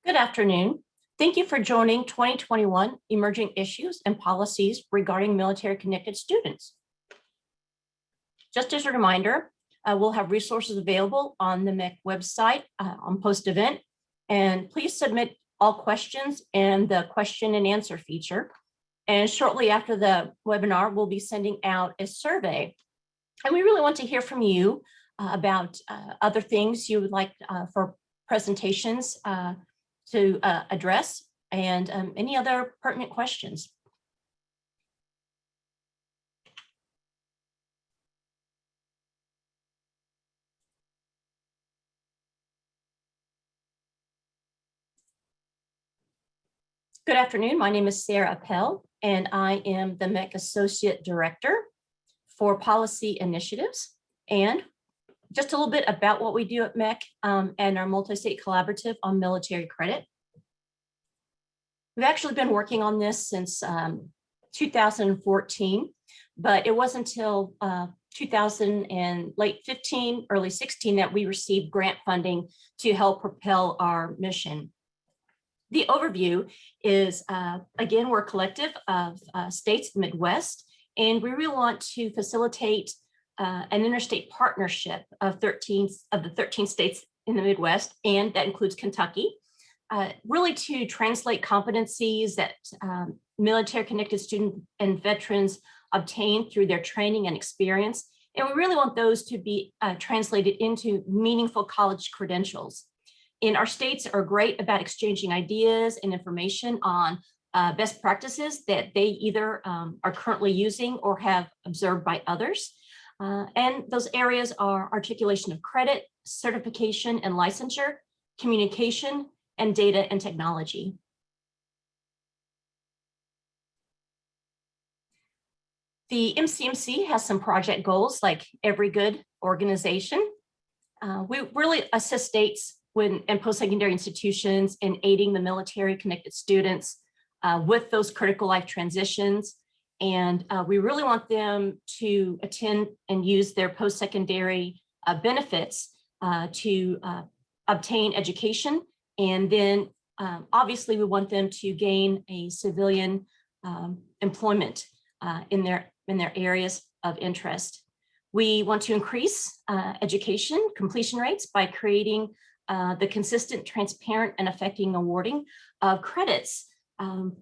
Good afternoon. Thank you for joining 2021 Emerging Issues and Policies Regarding Military Connected Students. Just as a reminder, we'll have resources available on the MEC website on post-event, and please submit all questions in the question and answer feature. And shortly after the webinar, we'll be sending out a survey. And we really want to hear from you about other things you would like for presentations to address and any other pertinent questions. Good afternoon. My name is Sarah Appel, and I am the MEC Associate Director for Policy Initiatives. And just a little bit about what we do at MEC and our multi-state collaborative on military credit. We've actually been working on this since 2014, but it wasn't until 2000 and late 15, early 16 that we received grant funding to help propel our mission. The overview is, again, we're a collective of states in the Midwest, and we really want to facilitate an interstate partnership of the 13 states in the Midwest, and that includes Kentucky, really to translate competencies that military connected students and veterans obtain through their training and experience. And we really want those to be translated into meaningful college credentials. And our states are great about exchanging ideas and information on best practices that they either are currently using or have observed by others. And those areas are articulation of credit, certification and licensure, communication, and data and technology. The MCMC has some project goals like every good organization. We really assist states and post-secondary institutions in aiding the military connected students with those critical life transitions. And we really want them to attend and use their post-secondary benefits to obtain education. And then obviously we want them to gain a civilian employment in their areas of interest. We want to increase education completion rates by creating the consistent, transparent, and effective awarding of credits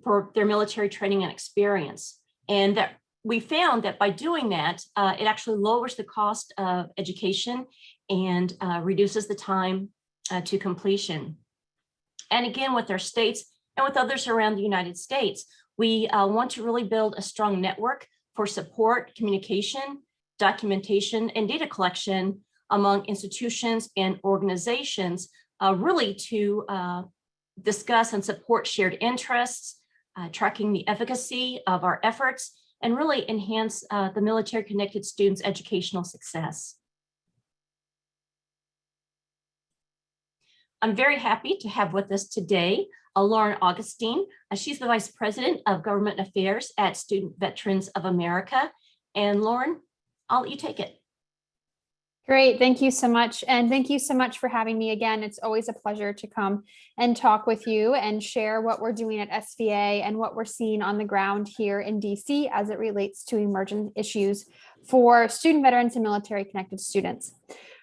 for their military training and experience. And that we found that by doing that, it actually lowers the cost of education and reduces the time to completion. And again, with our states and with others around the United States, we want to really build a strong network for support, communication, documentation, and data collection among institutions and organizations, really to discuss and support shared interests, tracking the efficacy of our efforts, and really enhance the military connected students' educational success. I'm very happy to have with us today Lauren Augustine. She's the Vice President of Government Affairs at Student Veterans of America. And Lauren, I'll let you take it. Great, thank you so much. And thank you so much for having me again. It's always a pleasure to come and talk with you and share what we're doing at SVA and what we're seeing on the ground here in DC as it relates to emergent issues for student veterans and military connected students.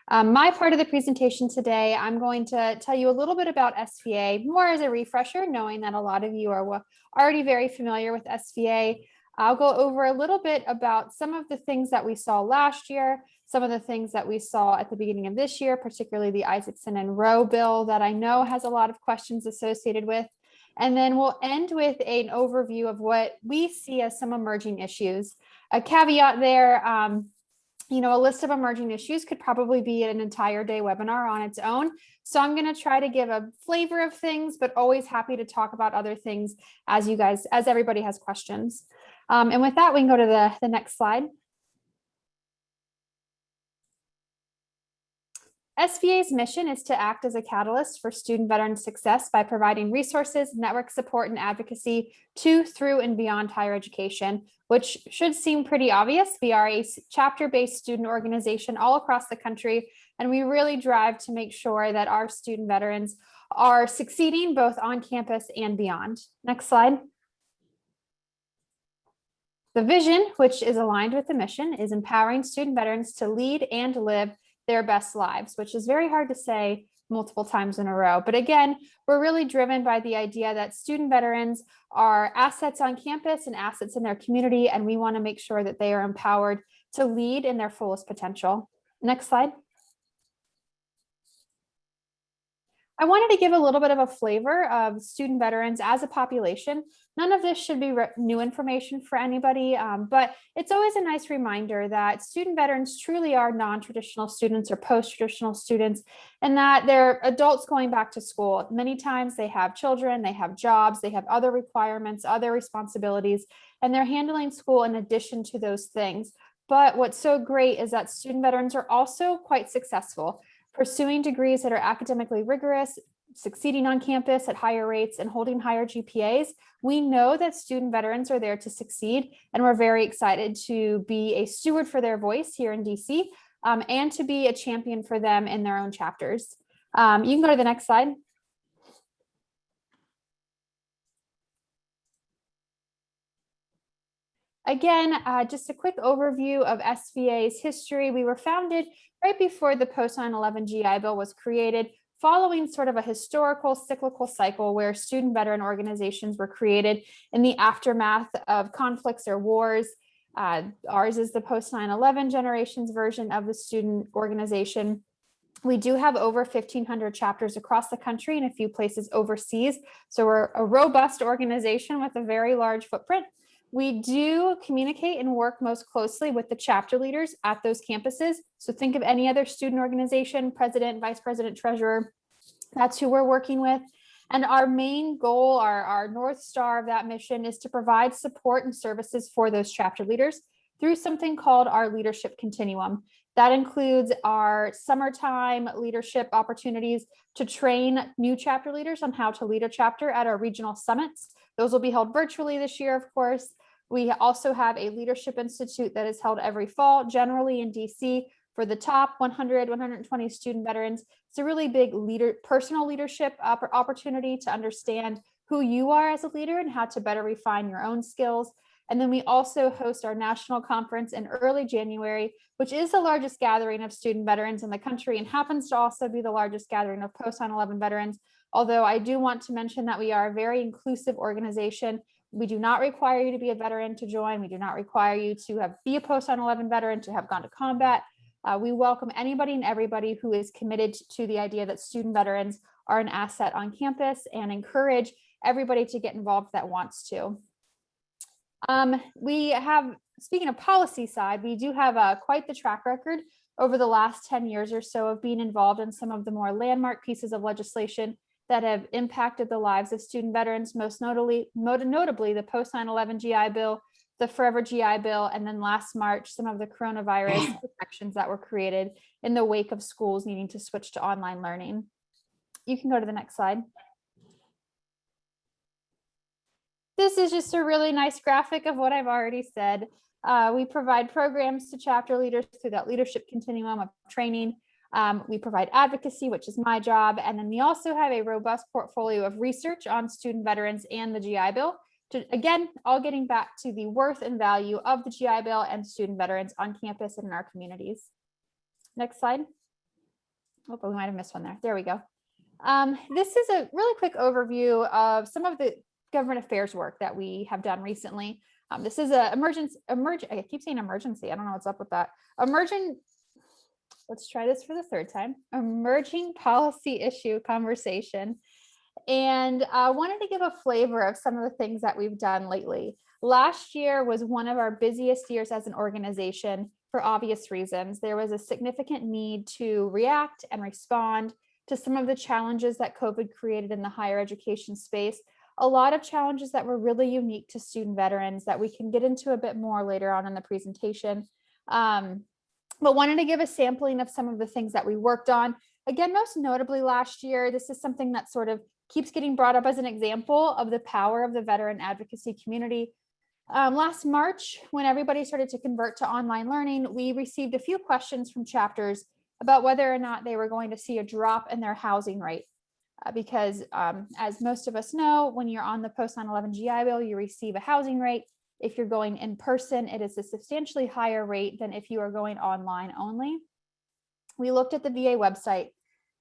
My part of the presentation today, I'm going to tell you a little bit about SVA, more as a refresher, knowing that a lot of you are already very familiar with SVA. I'll go over a little bit about some of the things that we saw last year, some of the things that we saw at the beginning of this year, particularly the Isakson and Roe bill that I know has a lot of questions associated with. And then we'll end with an overview of what we see as some emerging issues. A caveat there, a list of emerging issues could probably be an entire day webinar on its own. So I'm going to try to give a flavor of things, but always happy to talk about other things as everybody has questions. And with that, we can go to the next slide. SVA's mission is to act as a catalyst for student veteran success by providing resources, network support, and advocacy to, through, and beyond higher education, which should seem pretty obvious. We are a chapter-based student organization all across the country, And we really drive to make sure that our student veterans are succeeding both on campus and beyond. Next slide. The vision, which is aligned with the mission, is empowering student veterans to lead and live their best lives, which is very hard to say multiple times in a row. But again, we're really driven by the idea that student veterans are assets on campus and assets in their community, and we want to make sure that they are empowered to lead in their fullest potential. Next slide. I wanted to give a little bit of a flavor of student veterans as a population. None of this should be new information for anybody, but it's always a nice reminder that student veterans truly are non-traditional students or post-traditional students, and that they're adults going back to school. Many times they have children, they have jobs, they have other requirements, other responsibilities, and they're handling school in addition to those things. But what's so great is that student veterans are also quite successful, pursuing degrees that are academically rigorous, succeeding on campus at higher rates, and holding higher GPAs. We know that student veterans are there to succeed, and we're very excited to be a steward for their voice here in DC, and to be a champion for them in their own chapters. You can go to the next slide. Again, just a quick overview of SVA's history. We were founded right before the post 9/11 GI Bill was created, following sort of a historical cyclical cycle where student veteran organizations were created in the aftermath of conflicts or wars. Ours is the post 9/11 generation's version of the student organization. We do have over 1,500 chapters across the country and a few places overseas. So we're a robust organization with a very large footprint. We do communicate and work most closely with the chapter leaders at those campuses. So think of any other student organization, president, vice president, treasurer, that's who we're working with. And our main goal, our North Star of that mission, is to provide support and services for those chapter leaders through something called our leadership continuum. That includes our summertime leadership opportunities to train new chapter leaders on how to lead a chapter at our regional summits. Those will be held virtually this year, of course. We also have a leadership institute that is held every fall, generally in DC, for the top 100, 120 student veterans. It's a really big personal leadership opportunity to understand who you are as a leader and how to better refine your own skills. And then we also host our national conference in early January, which is the largest gathering of student veterans in the country and happens to also be the largest gathering of post 9/11 veterans. Although I do want to mention that we are a very inclusive organization. We do not require you to be a veteran to join. We do not require you to be a post 9/11 veteran to have gone to combat. We welcome anybody and everybody who is committed to the idea that student veterans are an asset on campus, and encourage everybody to get involved that wants to. We have, speaking of policy side, we do have quite the track record over the last 10 years or so of being involved in some of the more landmark pieces of legislation that have impacted the lives of student veterans, most notably the post 9/11 GI Bill, the Forever GI Bill, and then last March, some of the coronavirus protections that were created in the wake of schools needing to switch to online learning. You can go to the next slide. This is just a really nice graphic of what I've already said. We provide programs to chapter leaders through that leadership continuum of training. We provide advocacy, which is my job. And then we also have a robust portfolio of research on student veterans and the GI Bill. Again, all getting back to the worth and value of the GI Bill and student veterans on campus and in our communities. Next slide. Oh, we might have missed one there. There we go. This is a really quick overview of some of the government affairs work that we have done recently. This is a I keep saying emergency. I don't know what's up with that. Let's try this for the third time. Emerging policy issue conversation. And I wanted to give a flavor of some of the things that we've done lately. Last year was one of our busiest years as an organization for obvious reasons. There was a significant need to react and respond to some of the challenges that COVID created in the higher education space. A lot of challenges that were really unique to student veterans that we can get into a bit more later on in the presentation. But wanted to give a sampling of some of the things that we worked on. Again, most notably last year, this is something that sort of keeps getting brought up as an example of the power of the veteran advocacy community. Last March, when everybody started to convert to online learning, we received a few questions from chapters about whether or not they were going to see a drop in their housing rate. Because as most of us know, when you're on the post 9/11 GI Bill, you receive a housing rate. If you're going in person, it is a substantially higher rate than if you are going online only. We looked at the VA website.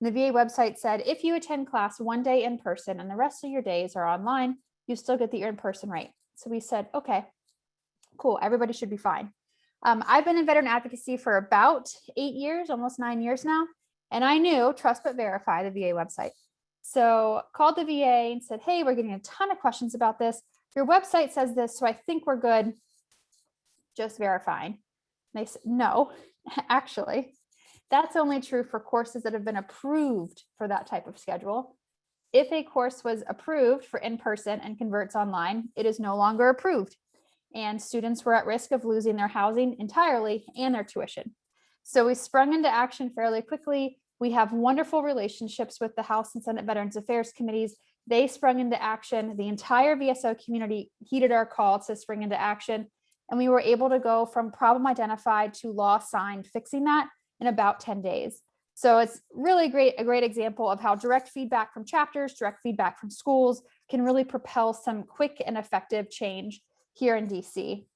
The VA website said, if you attend class one day in person and the rest of your days are online, you still get the in-person rate. So we said, okay, cool, everybody should be fine. I've been in veteran advocacy for about 8 years, almost 9 years now. And I knew Trust But Verify, the VA website. So called the VA and said, hey, we're getting a ton of questions about this. Your website says this, so I think we're good. Just verifying. And they said, no, actually, that's only true for courses that have been approved for that type of schedule. If a course was approved for in-person and converts online, it is no longer approved. And students were at risk of losing their housing entirely and their tuition. So we sprung into action fairly quickly. We have wonderful relationships with the House and Senate Veterans Affairs committees. They sprung into action. The entire VSO community heeded our call to spring into action. And we were able to go from problem identified to law signed, fixing that in about 10 days. So it's really a great example of how direct feedback from chapters, direct feedback from schools can really propel some quick and effective change here in DC.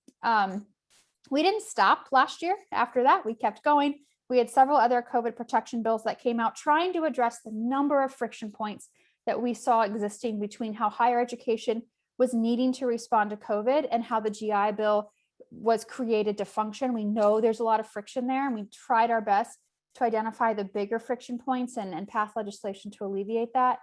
We didn't stop last year. After that, we kept going. We had several other COVID protection bills that came out trying to address the number of friction points that we saw existing between how higher education was needing to respond to COVID and how the GI Bill was created to function. We know there's a lot of friction there, and we tried our best to identify the bigger friction points and pass legislation to alleviate that.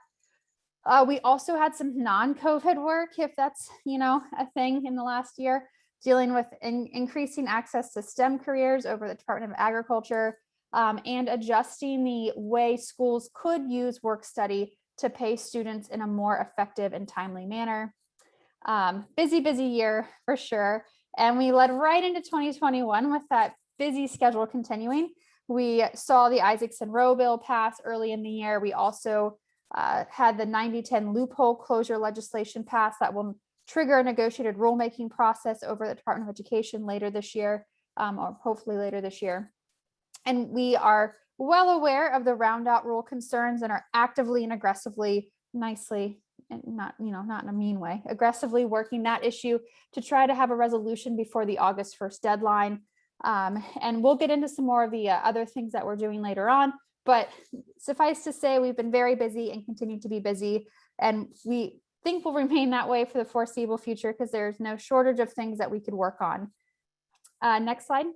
We also had some non-COVID work, if that's, a thing in the last year, dealing with increasing access to STEM careers over the Department of Agriculture, and adjusting the way schools could use work study to pay students in a more effective and timely manner. Busy year for sure. And we led right into 2021 with that busy schedule continuing. We saw the Isakson Roe bill pass early in the year. We also had the 9010 loophole closure legislation pass that will trigger a negotiated rulemaking process over the Department of Education later this year, or hopefully later this year. And we are well aware of the round out rule concerns and are actively and aggressively, nicely, and not in a mean way, aggressively working that issue to try to have a resolution before the August 1st deadline. And we'll get into some more of the other things that we're doing later on, but suffice to say, we've been very busy and continue to be busy. And we think will remain that way for the foreseeable future because there's no shortage of things that we could work on. Next slide.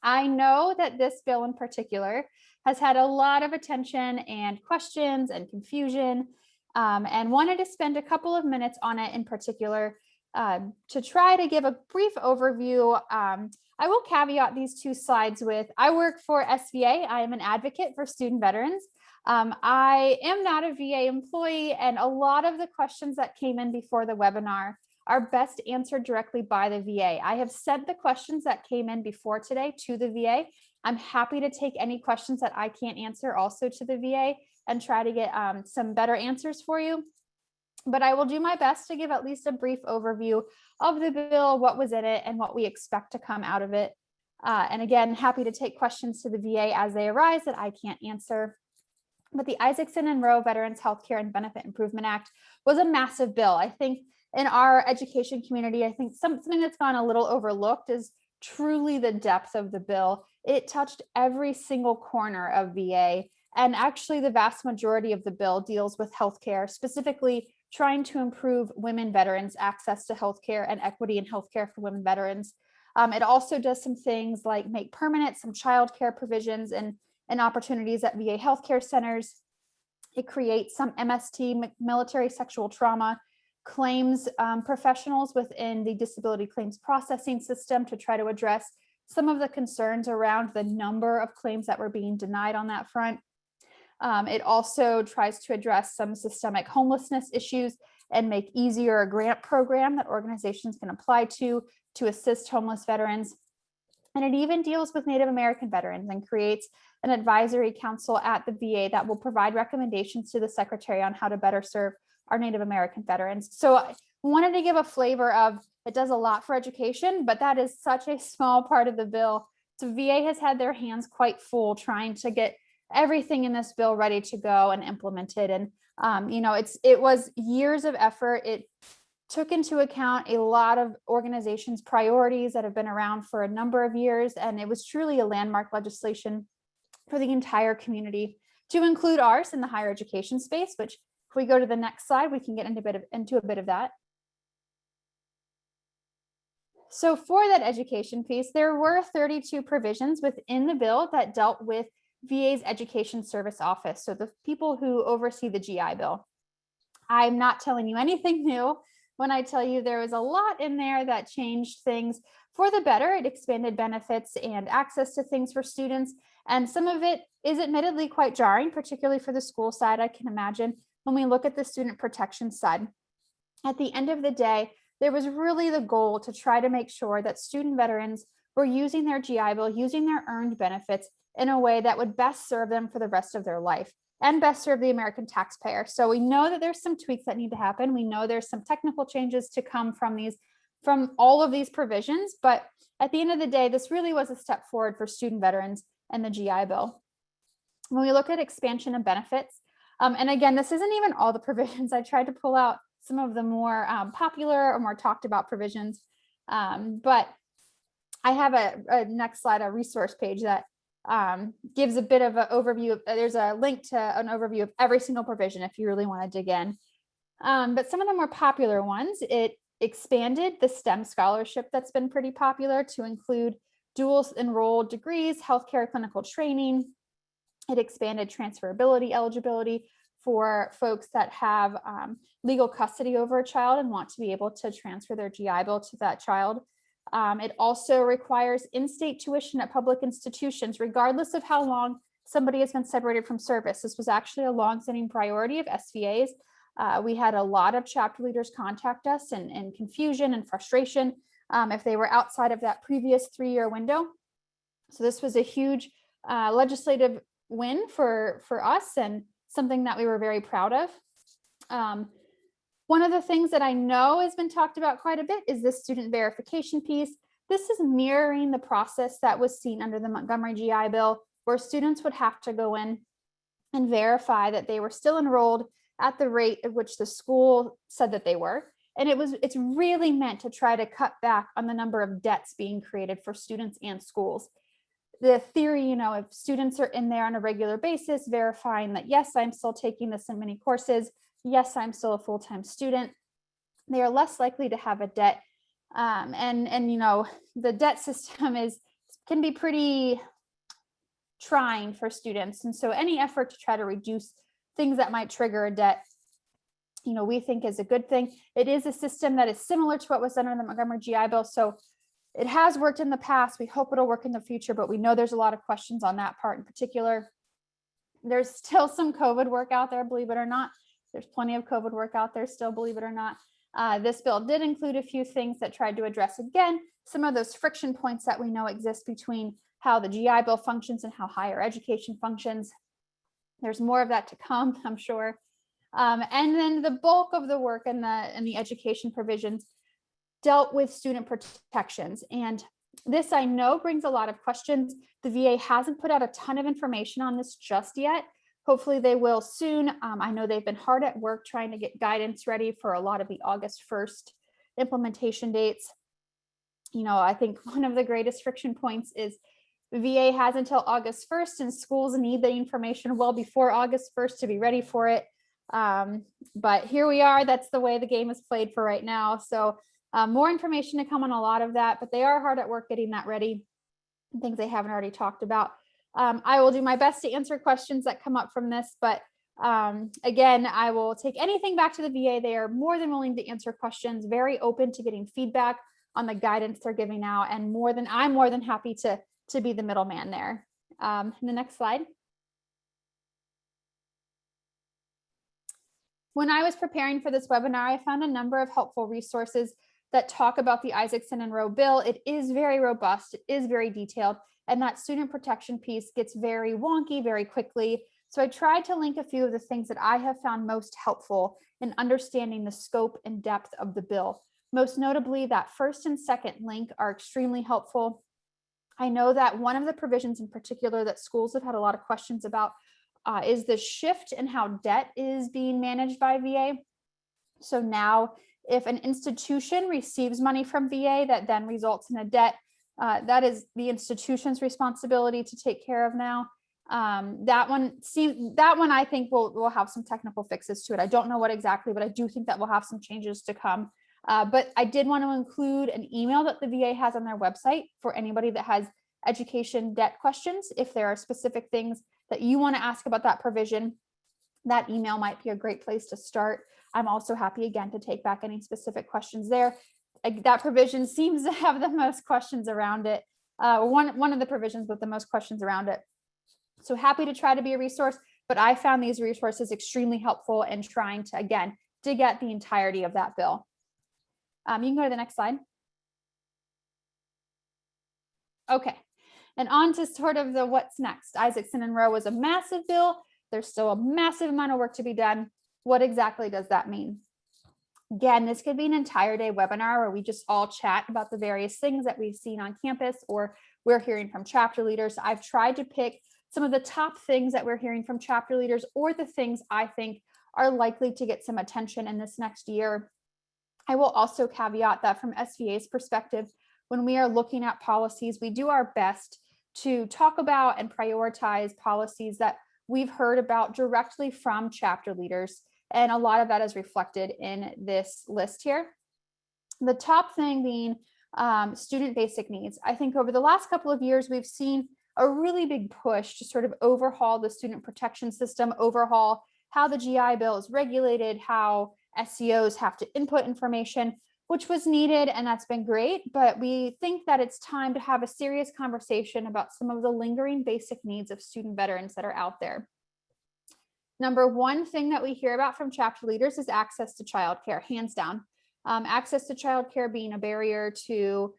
I know that this bill in particular has had a lot of attention and questions and confusion, and wanted to spend a couple of minutes on it in particular to try to give a brief overview. I will caveat these two slides with, I work for SVA. I am an advocate for student veterans. I am not a VA employee, and a lot of the questions that came in before the webinar are best answered directly by the VA. I have sent the questions that came in before today to the VA. I'm happy to take any questions that I can't answer also to the VA and try to get some better answers for you. But I will do my best to give at least a brief overview of the bill, what was in it, and what we expect to come out of it. And again, happy to take questions to the VA as they arise that I can't answer. But the Isakson and Roe Veterans Healthcare and Benefit Improvement Act was a massive bill. I think in our education community, I think something that's gone a little overlooked is truly the depth of the bill. It touched every single corner of VA. And actually, the vast majority of the bill deals with healthcare, specifically trying to improve women veterans' access to healthcare and equity in healthcare for women veterans. It also does some things like make permanent some childcare provisions and opportunities at VA healthcare centers. It creates some MST, military sexual trauma, claims professionals within the disability claims processing system to try to address some of the concerns around the number of claims that were being denied on that front. It also tries to address some systemic homelessness issues and make easier a grant program that organizations can apply to assist homeless veterans. And it even deals with Native American veterans and creates an advisory council at the VA that will provide recommendations to the secretary on how to better serve our Native American veterans. So wanted to give a flavor of it does a lot for education, but that is such a small part of the bill. So VA has had their hands quite full trying to get everything in this bill ready to go and implemented. And it was years of effort. It took into account a lot of organizations' priorities that have been around for a number of years, and it was truly a landmark legislation for the entire community, to include ours in the higher education space, which if we go to the next slide, we can get into a bit of that. So for that education piece, there were 32 provisions within the bill that dealt with VA's Education Service Office, so the people who oversee the GI Bill. I'm not telling you anything new when I tell you there was a lot in there that changed things for the better. It expanded benefits and access to things for students, and some of it is admittedly quite jarring, particularly for the school side, I can imagine, when we look at the student protection side. At the end of the day, there was really the goal to try to make sure that student veterans were using their GI Bill, using their earned benefits in a way that would best serve them for the rest of their life and best serve the American taxpayer. So we know that there's some tweaks that need to happen. We know there's some technical changes to come from all of these provisions, but at the end of the day, this really was a step forward for student veterans and the GI Bill. When we look at expansion of benefits, and again, this isn't even all the provisions. I tried to pull out some of the more popular or more talked about provisions, but I have a next slide, a resource page that gives a bit of an overview. There's a link to an overview of every single provision if you really want to dig in. But some of the more popular ones, it expanded the STEM scholarship that's been pretty popular to include dual enrolled degrees, healthcare clinical training. It expanded transferability eligibility for folks that have legal custody over a child and want to be able to transfer their GI Bill to that child. It also requires in-state tuition at public institutions, regardless of how long somebody has been separated from service. This was actually a long-standing priority of SVAs. We had a lot of chapter leaders contact us and confusion and frustration if they were outside of that previous 3-year window. So this was a huge legislative win for us and something that we were very proud of. One of the things that I know has been talked about quite a bit is this student verification piece. This is mirroring the process that was seen under the Montgomery GI Bill, where students would have to go in and verify that they were still enrolled at the rate at which the school said that they were. And it's really meant to try to cut back on the number of debts being created for students and schools. The theory, if students are in there on a regular basis, verifying that, yes, I'm still taking this in many courses, yes, I'm still a full-time student, they are less likely to have a debt. The debt system can be pretty trying for students. And so any effort to try to reduce things that might trigger a debt, we think is a good thing. It is a system that is similar to what was done under the Montgomery GI Bill. So it has worked in the past. We hope it'll work in the future, but we know there's a lot of questions on that part in particular. There's still some COVID work out there, believe it or not. There's plenty of COVID work out there still, believe it or not. This bill did include a few things that tried to address, again, some of those friction points that we know exist between how the GI Bill functions and how higher education functions. There's more of that to come, I'm sure. And then the bulk of the work in the education provisions dealt with student protections. And this, I know, brings a lot of questions. The VA hasn't put out a ton of information on this just yet. Hopefully they will soon. I know they've been hard at work trying to get guidance ready for a lot of the August 1st implementation dates. I think one of the greatest friction points is the VA has until August 1st, and schools need the information well before August 1st to be ready for it. But here we are. That's the way the game is played for right now. So more information to come on a lot of that, but they are hard at work getting that ready, things they haven't already talked about. I will do my best to answer questions that come up from this, but again, I will take anything back to the VA. They are more than willing to answer questions, very open to getting feedback on the guidance they're giving out, and I'm more than happy to be the middleman there. The next slide. When I was preparing for this webinar, I found a number of helpful resources that talk about the Isakson and Rowe bill. It is very robust, it is very detailed, and that student protection piece gets very wonky very quickly. So I tried to link a few of the things that I have found most helpful in understanding the scope and depth of the bill. Most notably, that first and second link are extremely helpful. I know that one of the provisions in particular that schools have had a lot of questions about is the shift in how debt is being managed by VA. So now if an institution receives money from VA that then results in a debt, that is the institution's responsibility to take care of now. That one I think will have some technical fixes to it. I don't know what exactly, but I do think that we'll have some changes to come. But I did want to include an email that the VA has on their website for anybody that has education debt questions. If there are specific things that you want to ask about that provision, that email might be a great place to start. I'm also happy again to take back any specific questions there. That provision seems to have the most questions around it. One of the provisions with the most questions around it. So happy to try to be a resource, but I found these resources extremely helpful in trying to, again, dig at the entirety of that bill. You can go to the next slide. Okay, and on to sort of the what's next. Isakson and Rowe was a massive bill. There's still a massive amount of work to be done. What exactly does that mean? Again, this could be an entire day webinar where we just all chat about the various things that we've seen on campus or we're hearing from chapter leaders. I've tried to pick some of the top things that we're hearing from chapter leaders or the things I think are likely to get some attention in this next year. I will also caveat that from SVA's perspective, when we are looking at policies, we do our best to talk about and prioritize policies that we've heard about directly from chapter leaders. And a lot of that is reflected in this list here. The top thing being student basic needs. I think over the last couple of years, we've seen a really big push to sort of overhaul the student protection system, overhaul how the GI Bill is regulated, how SEOs have to input information, which was needed, and that's been great. But we think that it's time to have a serious conversation about some of the lingering basic needs of student veterans that are out there. Number one thing that we hear about from chapter leaders is access to childcare, hands down. Access to childcare being a barrier to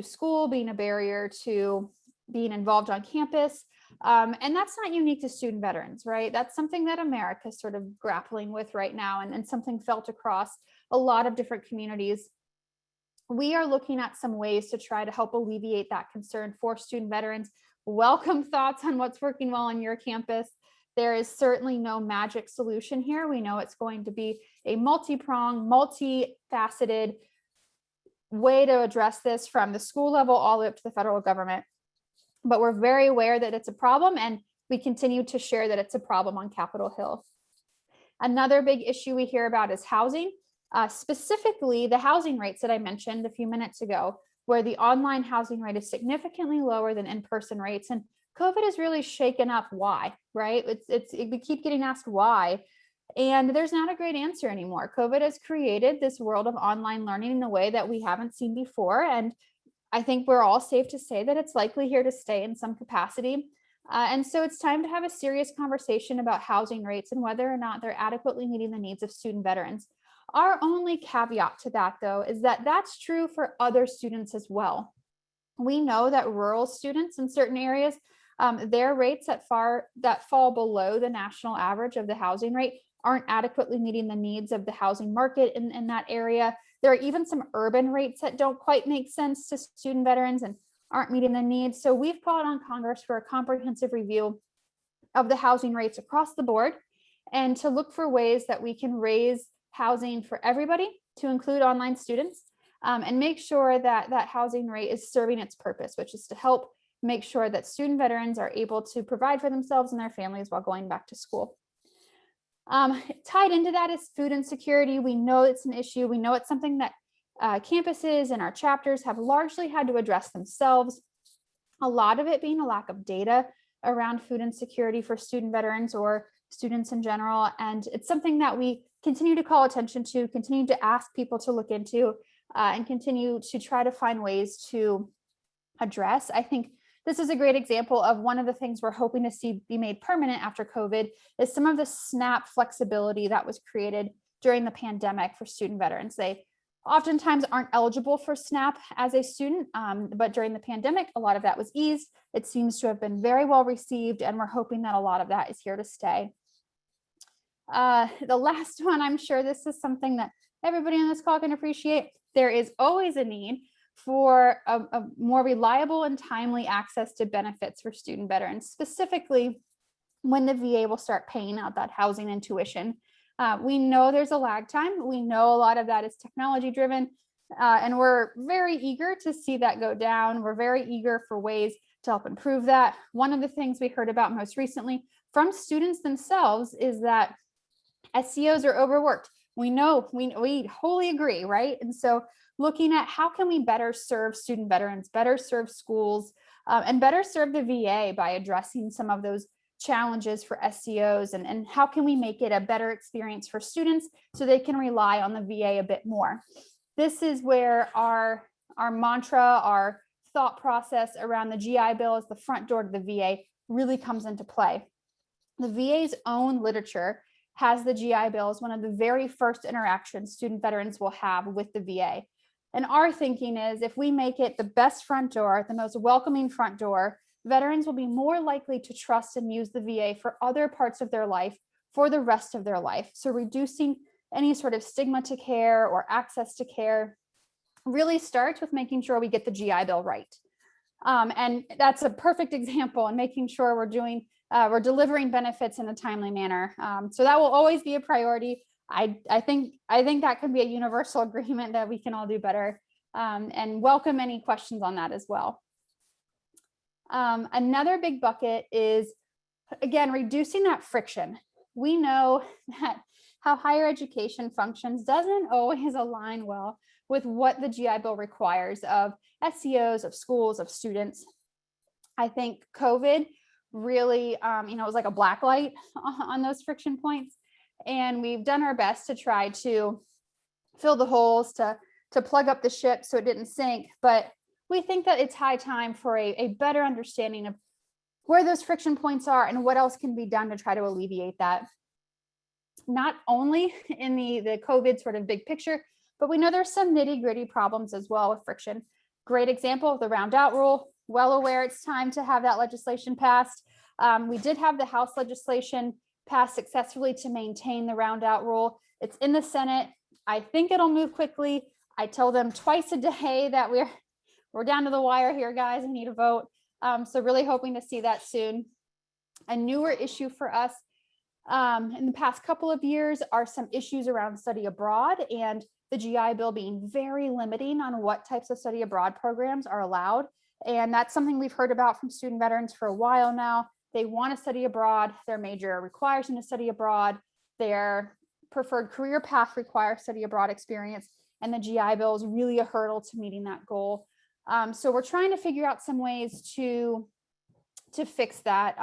school, being a barrier to being involved on campus. And that's not unique to student veterans, right? That's something that America is sort of grappling with right now and something felt across a lot of different communities. We are looking at some ways to try to help alleviate that concern for student veterans. Welcome thoughts on what's working well on your campus. There is certainly no magic solution here. We know it's going to be a multi-pronged, multifaceted way to address this from the school level all the way up to the federal government. But we're very aware that it's a problem, and we continue to share that it's a problem on Capitol Hill. Another big issue we hear about is housing, specifically the housing rates that I mentioned a few minutes ago, where the online housing rate is significantly lower than in-person rates. And COVID has really shaken up why, right? We keep getting asked why, and there's not a great answer anymore. COVID has created this world of online learning in a way that we haven't seen before. And I think we're all safe to say that it's likely here to stay in some capacity. And so it's time to have a serious conversation about housing rates and whether or not they're adequately meeting the needs of student veterans. Our only caveat to that, though, is that that's true for other students as well. We know that rural students in certain areas, their rates that fall below the national average of the housing rate aren't adequately meeting the needs of the housing market in that area. There are even some urban rates that don't quite make sense to student veterans and aren't meeting the needs. So we've called on Congress for a comprehensive review of the housing rates across the board and to look for ways that we can raise housing for everybody, to include online students, and make sure that that housing rate is serving its purpose, which is to help make sure that student veterans are able to provide for themselves and their families while going back to school. Tied into that is food insecurity. We know it's an issue. We know it's something that campuses and our chapters have largely had to address themselves. A lot of it being a lack of data around food insecurity for student veterans or students in general. And it's something that we continue to call attention to, continue to ask people to look into, and continue to try to find ways to address. I think this is a great example of one of the things we're hoping to see be made permanent after COVID is some of the SNAP flexibility that was created during the pandemic for student veterans. They oftentimes aren't eligible for SNAP as a student, but during the pandemic, a lot of that was eased. It seems to have been very well received, and we're hoping that a lot of that is here to stay. The last one, I'm sure this is something that everybody on this call can appreciate. There is always a need for a more reliable and timely access to benefits for student veterans, specifically when the VA will start paying out that housing and tuition. We know there's a lag time. We know a lot of that is technology driven, and we're very eager to see that go down. We're very eager for ways to help improve that. One of the things we heard about most recently from students themselves is that SCOs are overworked. We know, we wholly agree, right? And so looking at how can we better serve student veterans, better serve schools, and better serve the VA by addressing some of those challenges for SCOs, and how can we make it a better experience for students so they can rely on the VA a bit more. This is where our mantra, our thought process around the GI Bill as the front door to the VA really comes into play. The VA's own literature has the GI Bill as one of the very first interactions student veterans will have with the VA. And our thinking is if we make it the best front door, the most welcoming front door, veterans will be more likely to trust and use the VA for other parts of their life for the rest of their life. So reducing any sort of stigma to care or access to care really starts with making sure we get the GI Bill right. And that's a perfect example in making sure we're delivering benefits in a timely manner. So that will always be a priority. I think that could be a universal agreement that we can all do better, and welcome any questions on that as well. Another big bucket is, again, reducing that friction. We know that how higher education functions doesn't always align well with what the GI Bill requires of SCOs, of schools, of students. I think COVID really, it was like a black light on those friction points. And we've done our best to try to fill the holes, to plug up the ship so it didn't sink. But we think that it's high time for a better understanding of where those friction points are and what else can be done to try to alleviate that. Not only in the COVID sort of big picture, but we know there's some nitty gritty problems as well with friction. Great example of the round out rule. Well aware it's time to have that legislation passed. We did have the House legislation passed successfully to maintain the round out rule. It's in the Senate. I think it'll move quickly. I tell them twice a day that we're down to the wire here, guys. We need a vote. So really hoping to see that soon. A newer issue for us in the past couple of years are some issues around study abroad and the GI Bill being very limiting on what types of study abroad programs are allowed. And that's something we've heard about from student veterans for a while now. They want to study abroad. Their major requires them to study abroad. Their preferred career path requires study abroad experience. And the GI Bill is really a hurdle to meeting that goal. So we're trying to figure out some ways to fix that.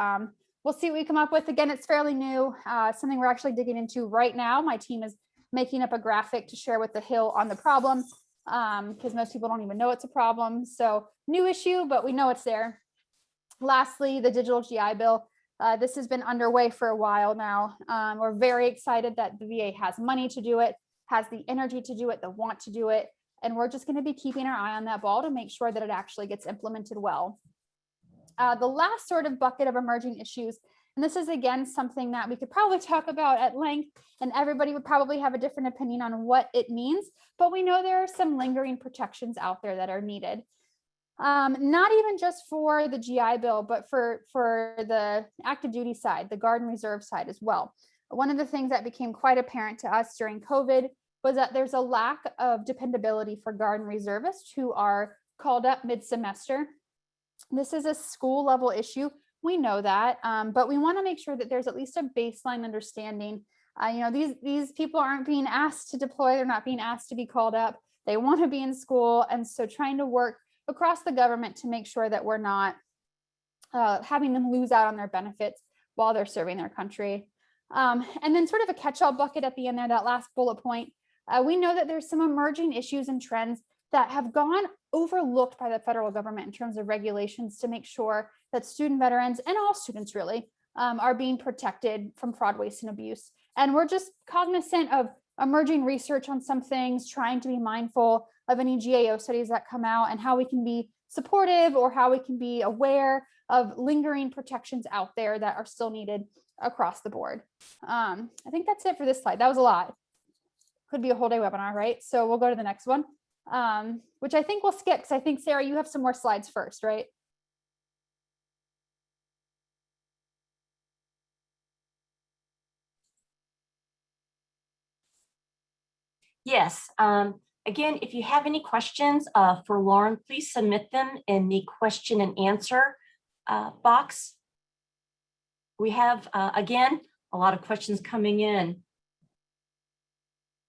We'll see what we come up with. Again, it's fairly new, something we're actually digging into right now. My team is making up a graphic to share with the Hill on the problem, because most people don't even know it's a problem. So new issue, but we know it's there. Lastly, the digital GI Bill. This has been underway for a while now. We're very excited that the VA has money to do it, has the energy to do it, the want to do it. And we're just going to be keeping our eye on that ball to make sure that it actually gets implemented well. The last sort of bucket of emerging issues, and this is again something that we could probably talk about at length, and everybody would probably have a different opinion on what it means, but we know there are some lingering protections out there that are needed. Not even just for the GI Bill, but for the active duty side, the Guard and Reserve side as well. One of the things that became quite apparent to us during COVID was that there's a lack of dependability for Guard and Reservists who are called up mid-semester. This is a school level issue. We know that, but we want to make sure that there's at least a baseline understanding. These people aren't being asked to deploy. They're not being asked to be called up. They want to be in school. And so trying to work across the government to make sure that we're not having them lose out on their benefits while they're serving their country. And then sort of a catch-all bucket at the end there, that last bullet point. We know that there's some emerging issues and trends that have gone overlooked by the federal government in terms of regulations to make sure that student veterans and all students really are being protected from fraud, waste, and abuse. And we're just cognizant of emerging research on some things, trying to be mindful of any GAO studies that come out and how we can be supportive or how we can be aware of lingering protections out there that are still needed across the board. I think that's it for this slide. That was a lot. Could be a whole day webinar, right? So we'll go to the next one, which I think we'll skip because I think, Sarah, you have some more slides first, right? Yes. Again, if you have any questions for Lauren, please submit them in the question and answer box. We have, again, a lot of questions coming in.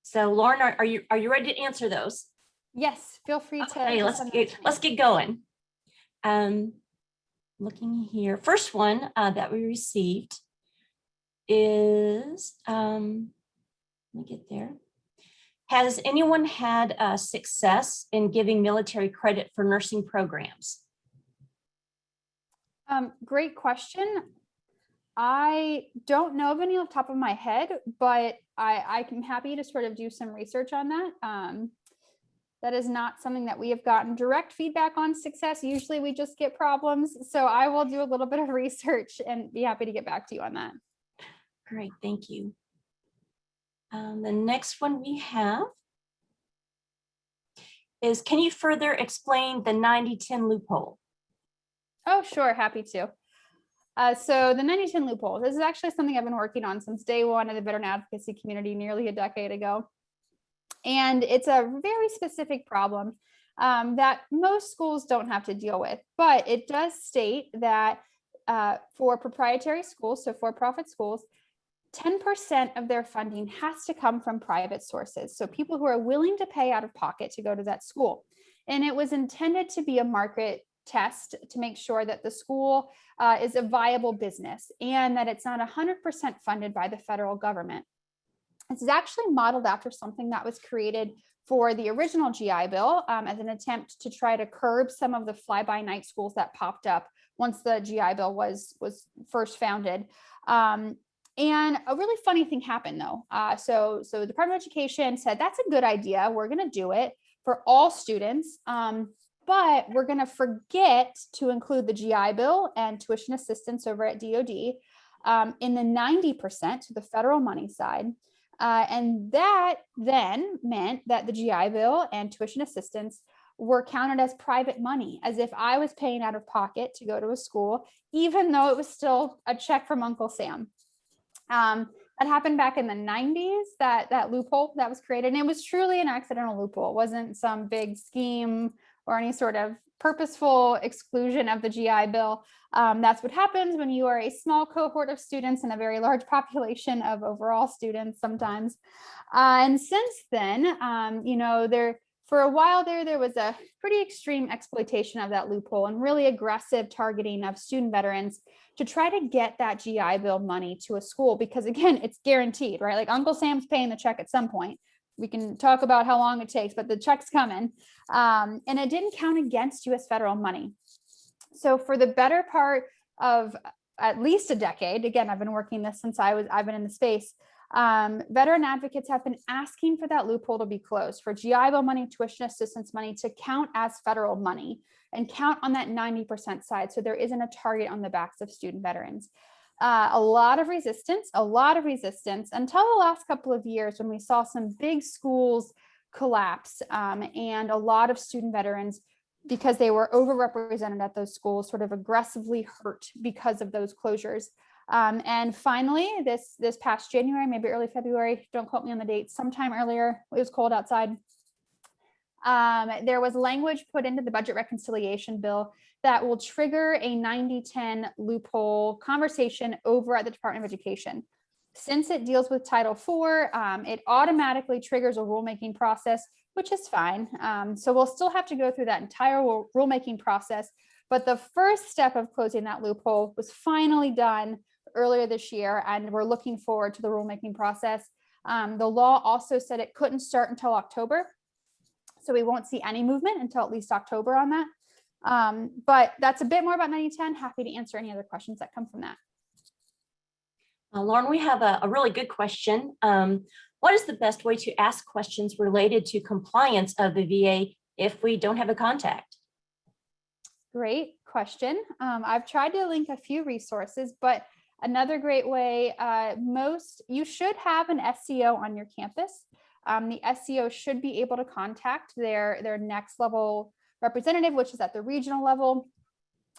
So Lauren, are you ready to answer those? Yes, feel free to. Okay, let's get going. Looking here, first one that we received is, let me get there. Has anyone had success in giving military credit for nursing programs? Great question. I don't know of any off the top of my head, but I'm happy to sort of do some research on that. That is not something that we have gotten direct feedback on success. Usually we just get problems. So I will do a little bit of research and be happy to get back to you on that. Great, thank you. The next one we have is, can you further explain the 90-10 loophole? Oh, sure, happy to. So the 90-10 loophole, this is actually something I've been working on since day one of the veteran advocacy community nearly a decade ago. And it's a very specific problem that most schools don't have to deal with, but it does state that for proprietary schools, so for-profit schools, 10% of their funding has to come from private sources. So people who are willing to pay out of pocket to go to that school. And it was intended to be a market test to make sure that the school is a viable business and that it's not 100% funded by the federal government. This is actually modeled after something that was created for the original GI Bill as an attempt to try to curb some of the fly-by-night schools that popped up once the GI Bill was first founded. And a really funny thing happened though. So the Department of Education said, that's a good idea. We're going to do it for all students, but we're going to forget to include the GI Bill and tuition assistance over at DoD in the 90%, the federal money side. And that then meant that the GI Bill and tuition assistance were counted as private money, as if I was paying out of pocket to go to a school, even though it was still a check from Uncle Sam. That happened back in the 90s, that loophole that was created. And it was truly an accidental loophole. It wasn't some big scheme or any sort of purposeful exclusion of the GI Bill. That's what happens when you are a small cohort of students and a very large population of overall students sometimes. And since then, for a while there was a pretty extreme exploitation of that loophole and really aggressive targeting of student veterans to try to get that GI Bill money to a school, because again, it's guaranteed, right? Like Uncle Sam's paying the check at some point. We can talk about how long it takes, but the check's coming. And it didn't count against US federal money. So for the better part of at least a decade, again, I've been working this since I've been in the space, veteran advocates have been asking for that loophole to be closed, for GI Bill money, tuition assistance money to count as federal money and count on that 90% side. So there isn't a target on the backs of student veterans. A lot of resistance until the last couple of years when we saw some big schools collapse and a lot of student veterans, because they were overrepresented at those schools, sort of aggressively hurt because of those closures. And finally, this past January, maybe early February, don't quote me on the date, sometime earlier, it was cold outside. There was language put into the budget reconciliation bill that will trigger a 90-10 loophole conversation over at the Department of Education. Since it deals with Title IV, it automatically triggers a rulemaking process, which is fine. So we'll still have to go through that entire rulemaking process. But the first step of closing that loophole was finally done earlier this year, and we're looking forward to the rulemaking process. The law also said it couldn't start until October. So we won't see any movement until at least October on that. But that's a bit more about 90-10. Happy to answer any other questions that come from that. Lauren, we have a really good question. What is the best way to ask questions related to compliance of the VA if we don't have a contact? Great question. I've tried to link a few resources, but another great way, you should have an SEO on your campus. The SEO should be able to contact their next level representative, which is at the regional level.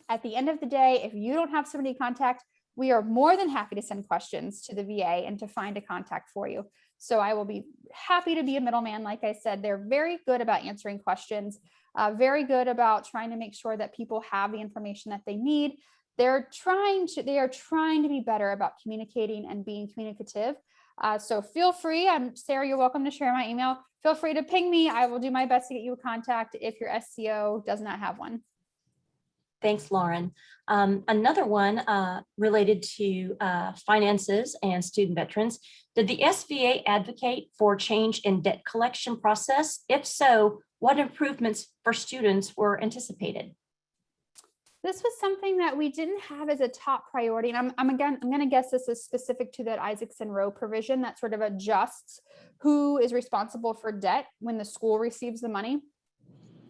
At the end of the day, if you don't have somebody to contact, we are more than happy to send questions to the VA and to find a contact for you. So I will be happy to be a middleman. Like I said, they're very good about answering questions, very good about trying to make sure that people have the information that they need. They are trying to be better about communicating and being communicative. So feel free, Sarah, you're welcome to share my email. Feel free to ping me. I will do my best to get you a contact if your SEO does not have one. Thanks, Lauren. Another one related to finances and student veterans. Did the SVA advocate for change in debt collection process? If so, what improvements for students were anticipated? This was something that we didn't have as a top priority. And I'm going to guess this is specific to that Isakson row provision that sort of adjusts who is responsible for debt when the school receives the money.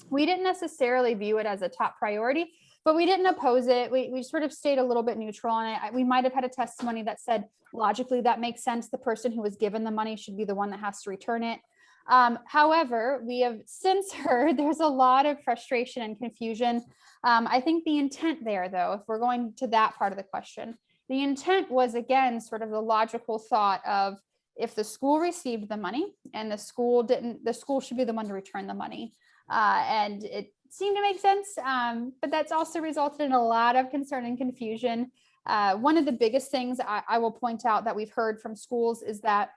We didn't necessarily view it as a top priority, but we didn't oppose it. We sort of stayed a little bit neutral on it. We might have had a testimony that said, logically, that makes sense. The person who was given the money should be the one that has to return it. However, we have since heard there's a lot of frustration and confusion. I think the intent there, though, if we're going to that part of the question, the intent was, again, sort of the logical thought of if the school received the money and the school didn't, the school should be the one to return the money. And it seemed to make sense, but that's also resulted in a lot of concern and confusion. One of the biggest things I will point out that we've heard from schools is that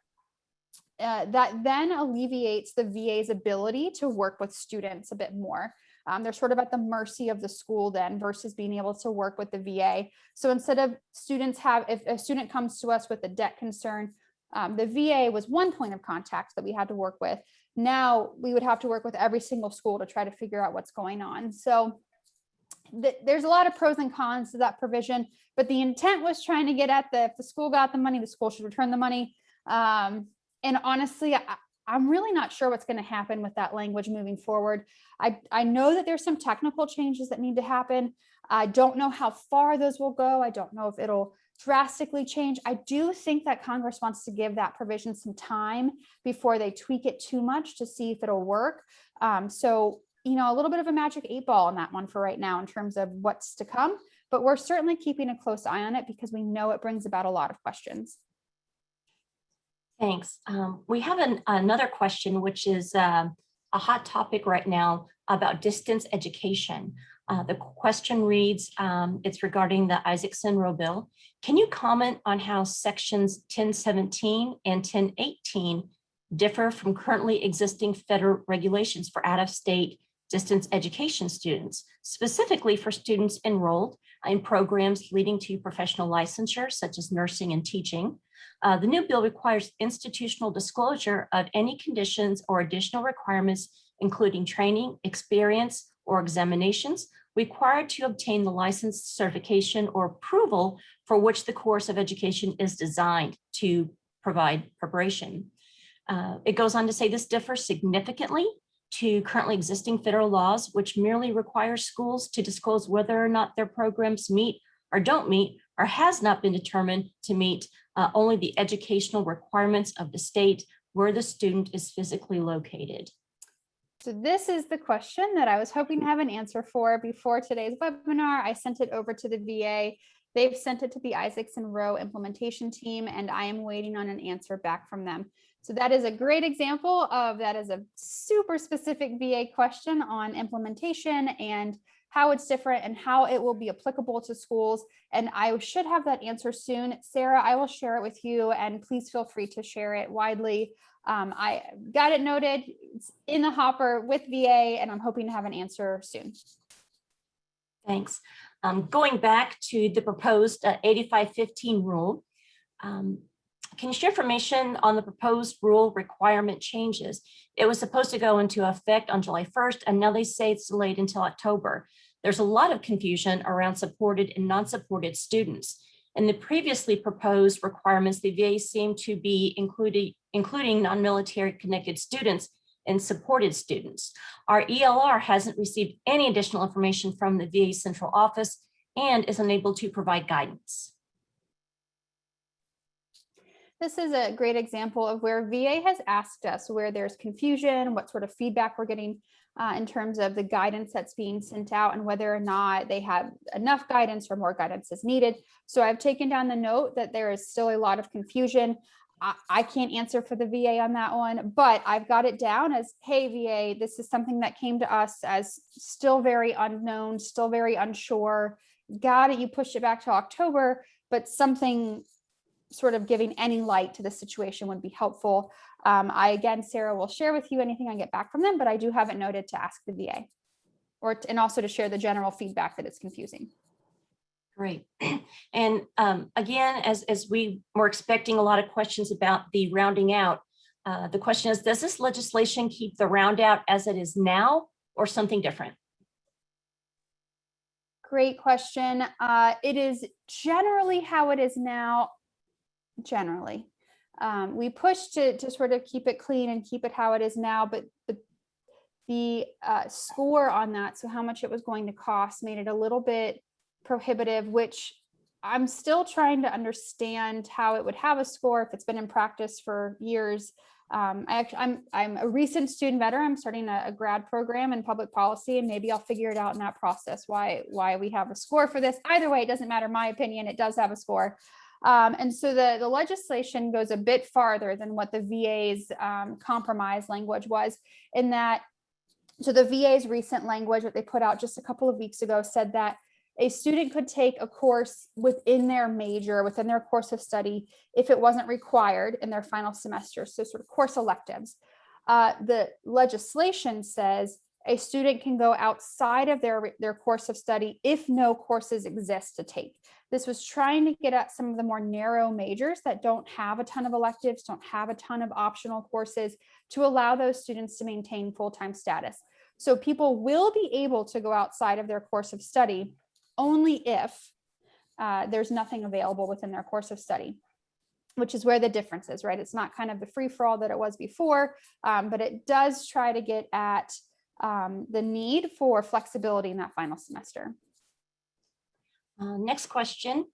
that then alleviates the VA's ability to work with students a bit more. They're sort of at the mercy of the school then versus being able to work with the VA. So instead of if a student comes to us with a debt concern, the VA was one point of contact that we had to work with. Now we would have to work with every single school to try to figure out what's going on. So there's a lot of pros and cons to that provision, but the intent was trying to get at if the school got the money, the school should return the money. And honestly, I'm really not sure what's going to happen with that language moving forward. I know that there's some technical changes that need to happen. I don't know how far those will go. I don't know if it'll drastically change. I do think that Congress wants to give that provision some time before they tweak it too much to see if it'll work. So, a little bit of a magic 8-ball on that one for right now in terms of what's to come, but we're certainly keeping a close eye on it because we know it brings about a lot of questions. Thanks. We have another question, which is a hot topic right now about distance education. The question reads, it's regarding the Isakson row bill. Can you comment on how sections 1017 and 1018 differ from currently existing federal regulations for out-of-state distance education students, specifically for students enrolled in programs leading to professional licensure, such as nursing and teaching? The new bill requires institutional disclosure of any conditions or additional requirements, including training, experience, or examinations required to obtain the license, certification, or approval for which the course of education is designed to provide preparation. It goes on to say this differs significantly to currently existing federal laws, which merely require schools to disclose whether or not their programs meet or don't meet or has not been determined to meet only the educational requirements of the state where the student is physically located. So this is the question that I was hoping to have an answer for before today's webinar. I sent it over to the VA. They've sent it to the Isakson row implementation team, and I am waiting on an answer back from them. So that is a great example of that is a super specific VA question on implementation and how it's different and how it will be applicable to schools. And I should have that answer soon. Sarah, I will share it with you, and please feel free to share it widely. I got it noted. It's in the hopper with VA, and I'm hoping to have an answer soon. Thanks. Going back to the proposed 8515 rule, can you share information on the proposed rule requirement changes? It was supposed to go into effect on July 1st, and now they say it's delayed until October. There's a lot of confusion around supported and non-supported students. In the previously proposed requirements, the VA seemed to be including non-military connected students and supported students. Our ELR hasn't received any additional information from the VA central office and is unable to provide guidance. This is a great example of where VA has asked us where there's confusion, what sort of feedback we're getting in terms of the guidance that's being sent out and whether or not they have enough guidance or more guidance is needed. So I've taken down the note that there is still a lot of confusion. I can't answer for the VA on that one, but I've got it down as, hey, VA, this is something that came to us as still very unknown, still very unsure. Got it, you pushed it back to October, but something sort of giving any light to the situation would be helpful. Again, Sarah will share with you anything I get back from them, but I do have it noted to ask the VA and also to share the general feedback that it's confusing. Great. And again, as we were expecting a lot of questions about the rounding out, the question is, does this legislation keep the round out as it is now or something different? Great question. It is generally how it is now, generally. We pushed to sort of keep it clean and keep it how it is now, but the score on that, so how much it was going to cost, made it a little bit prohibitive, which I'm still trying to understand how it would have a score if it's been in practice for years. I'm a recent student veteran. I'm starting a grad program in public policy, and maybe I'll figure it out in that process why we have a score for this. Either way, it doesn't matter. My opinion, it does have a score. And so the legislation goes a bit farther than what the VA's compromise language was, in that, so the VA's recent language that they put out just a couple of weeks ago said that a student could take a course within their major, within their course of study, if it wasn't required in their final semester, so sort of course electives. The legislation says a student can go outside of their course of study if no courses exist to take. This was trying to get at some of the more narrow majors that don't have a ton of electives, don't have a ton of optional courses, to allow those students to maintain full-time status. So people will be able to go outside of their course of study only if there's nothing available within their course of study, which is where the difference is, right? It's not kind of the free-for-all that it was before, but it does try to get at the need for flexibility in that final semester. Next question.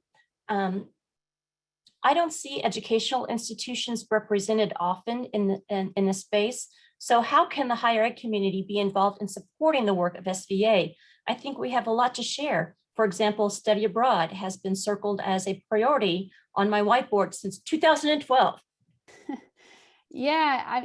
I don't see educational institutions represented often in this space. So how can the higher ed community be involved in supporting the work of SVA? I think we have a lot to share. For example, study abroad has been circled as a priority on my whiteboard since 2012. Yeah,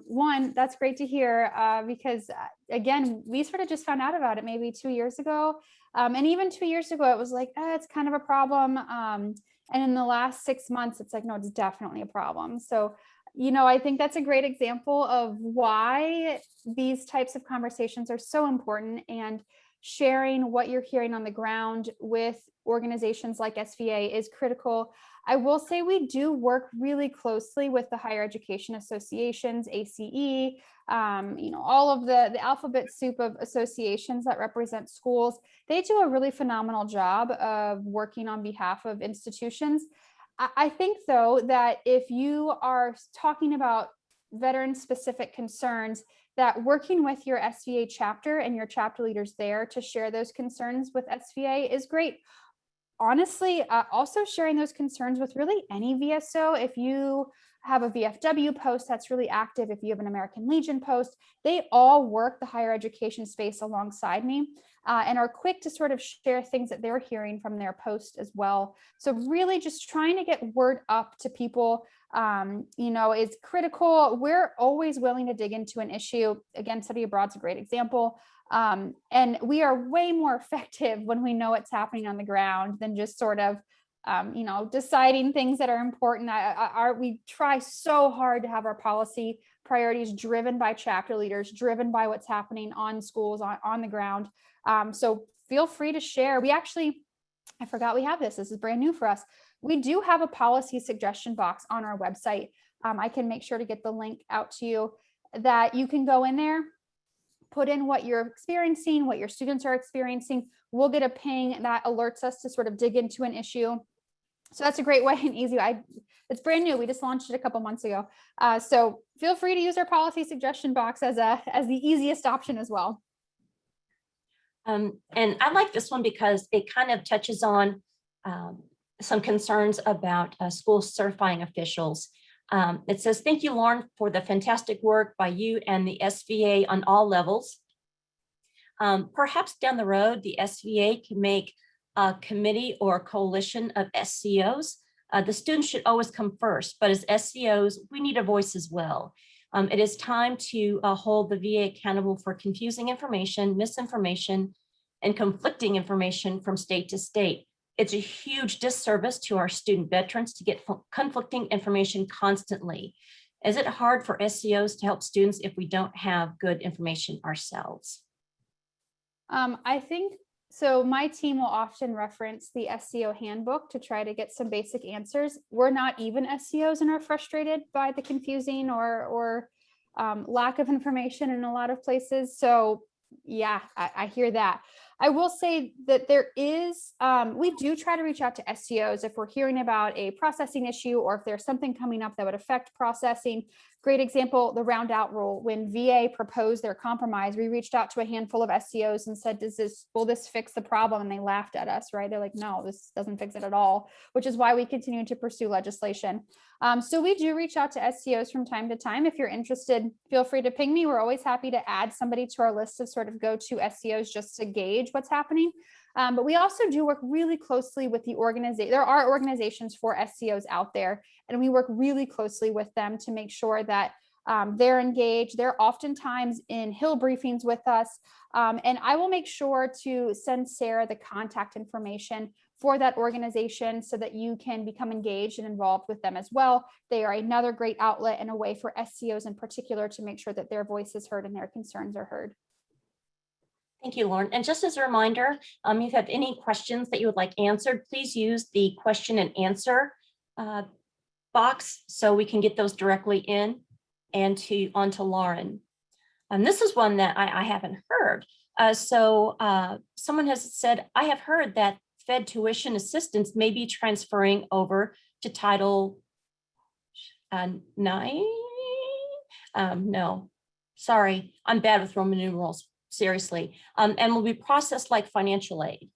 one, that's great to hear because again, we sort of just found out about it maybe 2 years ago. And even 2 years ago, it was like, it's kind of a problem. And in the last 6 months, it's like, no, it's definitely a problem. So, I think that's a great example of why these types of conversations are so important, and sharing what you're hearing on the ground with organizations like SVA is critical. I will say we do work really closely with the higher education associations, ACE, all of the alphabet soup of associations that represent schools. They do a really phenomenal job of working on behalf of institutions. I think, though, that if you are talking about veteran-specific concerns, that working with your SVA chapter and your chapter leaders there to share those concerns with SVA is great. Honestly, also sharing those concerns with really any VSO. If you have a VFW post that's really active, if you have an American Legion post, they all work the higher education space alongside me and are quick to sort of share things that they're hearing from their post as well. So really just trying to get word up to people, is critical. We're always willing to dig into an issue. Again, study abroad's a great example. And we are way more effective when we know what's happening on the ground than just sort of, deciding things that are important. We try so hard to have our policy priorities driven by chapter leaders, driven by what's happening on schools, on the ground. So feel free to share. I forgot we have this. This is brand new for us. We do have a policy suggestion box on our website. I can make sure to get the link out to you, that you can go in there, put in what you're experiencing, what your students are experiencing. We'll get a ping that alerts us to sort of dig into an issue. So that's a great way and easy. It's brand new. We just launched it a couple months ago. So feel free to use our policy suggestion box as the easiest option as well. And I like this one because it kind of touches on some concerns about school certifying officials. It says, thank you, Lauren, for the fantastic work by you and the SVA on all levels. Perhaps down the road, the SVA can make a committee or a coalition of SCOs. The students should always come first, but as SCOs, we need a voice as well. It is time to hold the VA accountable for confusing information, misinformation, and conflicting information from state to state. It's a huge disservice to our student veterans to get conflicting information constantly. Is it hard for SCOs to help students if we don't have good information ourselves? I think so. My team will often reference the SCO handbook to try to get some basic answers. We're not even SCOs and are frustrated by the confusing or lack of information in a lot of places. So yeah, I hear that. I will say that there is, we do try to reach out to SCOs if we're hearing about a processing issue or if there's something coming up that would affect processing. Great example, the round out rule. When VA proposed their compromise, we reached out to a handful of SCOs and said, will this fix the problem? And they laughed at us, right? They're like, no, this doesn't fix it at all, which is why we continue to pursue legislation. So we do reach out to SCOs from time to time. If you're interested, feel free to ping me. We're always happy to add somebody to our list of sort of go-to SCOs just to gauge what's happening. But we also do work really closely with the organization. There are organizations for SCOs out there, and we work really closely with them to make sure that they're engaged. They're oftentimes in Hill briefings with us. And I will make sure to send Sarah the contact information for that organization so that you can become engaged and involved with them as well. They are another great outlet and a way for SCOs in particular to make sure that their voice is heard and their concerns are heard. Thank you, Lauren. And just as a reminder, if you have any questions that you would like answered, please use the question and answer box so we can get those directly in and onto Lauren. And this is one that I haven't heard. Someone has said, I have heard that Fed tuition assistance may be transferring over to Title 9. No, sorry, I'm bad with Roman numerals. Seriously, and will be processed like financial aid.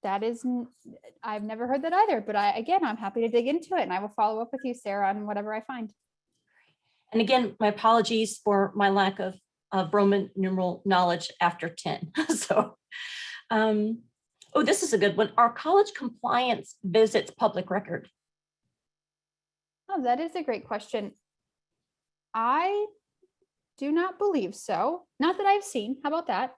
That is, I've never heard that either, but I'm happy to dig into it and I will follow up with you, Sarah, on whatever I find. And again, my apologies for my lack of Roman numeral knowledge after 10. So, oh, this is a good one. Are college compliance visits public record? Oh, that is a great question. I do not believe so. Not that I've seen. How about that?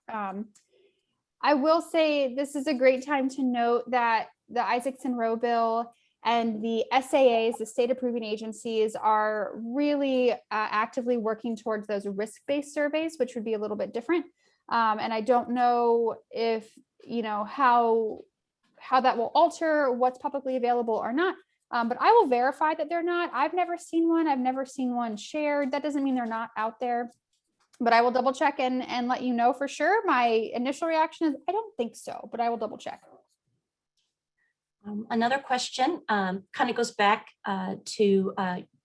I will say this is a great time to note that the Isakson Roe bill and the SAAs, the state approving agencies, are really actively working towards those risk-based surveys, which would be a little bit different. And I don't know if, how that will alter what's publicly available or not. But I will verify that they're not. I've never seen one. I've never seen one shared. That doesn't mean they're not out there, but I will double check and let you know for sure. My initial reaction is I don't think so, but I will double check. Another question kind of goes back to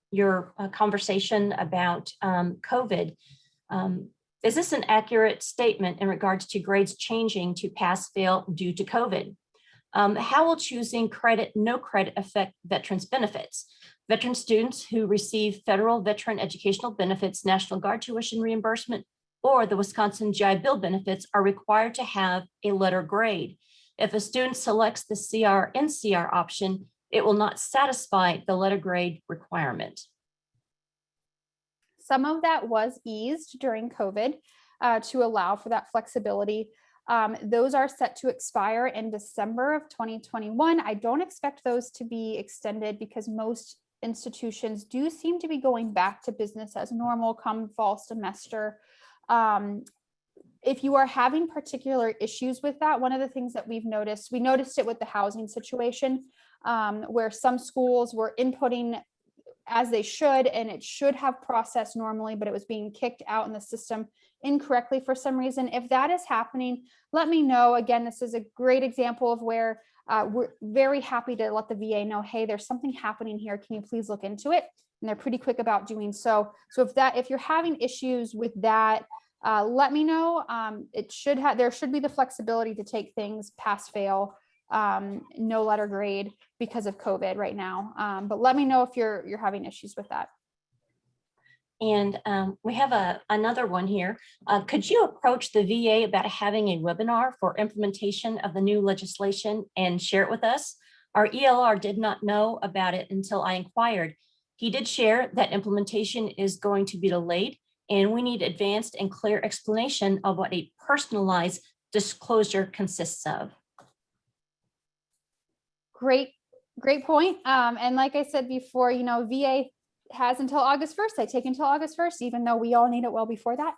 your conversation about COVID. Is this an accurate statement in regards to grades changing to pass fail due to COVID? How will choosing credit, no credit affect veterans' benefits? Veteran students who receive federal veteran educational benefits, National Guard tuition reimbursement, or the Wisconsin GI Bill benefits are required to have a letter grade. If a student selects the CR/NCR option, it will not satisfy the letter grade requirement. Some of that was eased during COVID to allow for that flexibility. Those are set to expire in December of 2021. I don't expect those to be extended because most institutions do seem to be going back to business as normal come fall semester. If you are having particular issues with that, one of the things that we noticed it with the housing situation, where some schools were inputting as they should, and it should have processed normally, but it was being kicked out in the system incorrectly for some reason. If that is happening, let me know. Again, this is a great example of where we're very happy to let the VA know, hey, there's something happening here. Can you please look into it? And they're pretty quick about doing so. So if you're having issues with that, let me know. There should be the flexibility to take things pass fail, no letter grade because of COVID right now. But let me know if you're having issues with that. And we have another one here. Could you approach the VA about having a webinar for implementation of the new legislation and share it with us? Our ELR did not know about it until I inquired. He did share that implementation is going to be delayed, and we need advanced and clear explanation of what a personalized disclosure consists of. Great point. And like I said before, VA has until August 1st. They take until August 1st, even though we all need it well before that.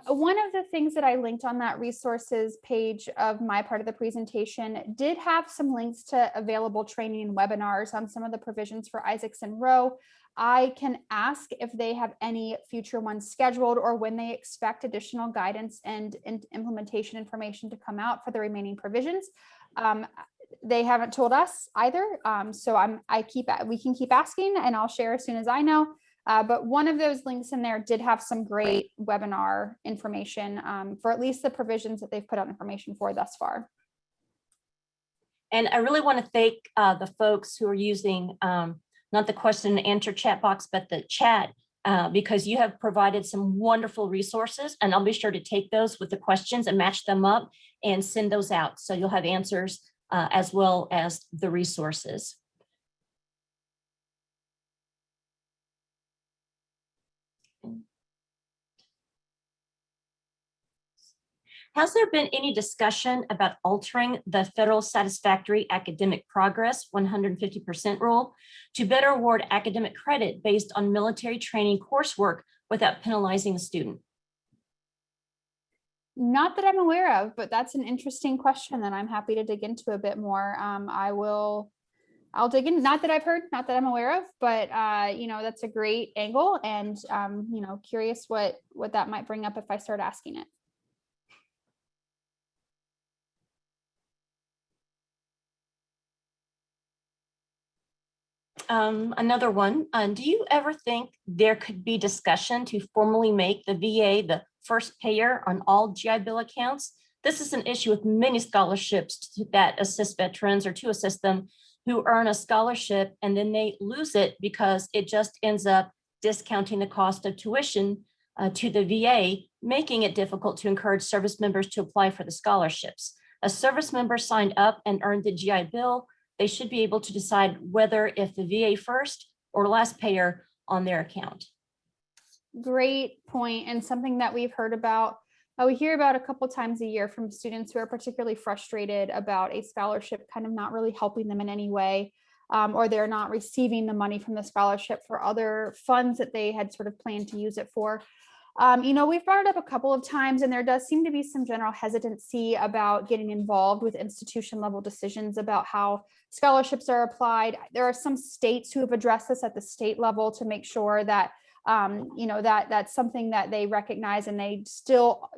One of the things that I linked on that resources page of my part of the presentation did have some links to available training and webinars on some of the provisions for Isakson Row. I can ask if they have any future ones scheduled or when they expect additional guidance and implementation information to come out for the remaining provisions. They haven't told us either. So we can keep asking and I'll share as soon as I know. But one of those links in there did have some great webinar information for at least the provisions that they've put out information for thus far. And I really want to thank the folks who are using not the question and answer chat box, but the chat, because you have provided some wonderful resources, and I'll be sure to take those with the questions and match them up and send those out. So you'll have answers as well as the resources. Has there been any discussion about altering the federal satisfactory academic progress 150% rule to better award academic credit based on military training coursework without penalizing the student? Not that I'm aware of, but that's an interesting question that I'm happy to dig into a bit more. I'll dig in, not that I've heard, not that I'm aware of, but that's a great angle, and curious what that might bring up if I start asking it. Another one, do you ever think there could be discussion to formally make the VA the first payer on all GI Bill accounts? This is an issue with many scholarships that assist veterans or to assist them who earn a scholarship and then they lose it because it just ends up discounting the cost of tuition to the VA, making it difficult to encourage service members to apply for the scholarships. A service member signed up and earned the GI Bill. They should be able to decide whether if the VA first or last payer on their account. Great point, and something that we've heard about. We hear about a couple times a year from students who are particularly frustrated about a scholarship kind of not really helping them in any way, or they're not receiving the money from the scholarship for other funds that they had sort of planned to use it for. We've brought it up a couple of times, and there does seem to be some general hesitancy about getting involved with institution level decisions about how scholarships are applied. There are some states who have addressed this at the state level to make sure that that's something that they recognize, and they still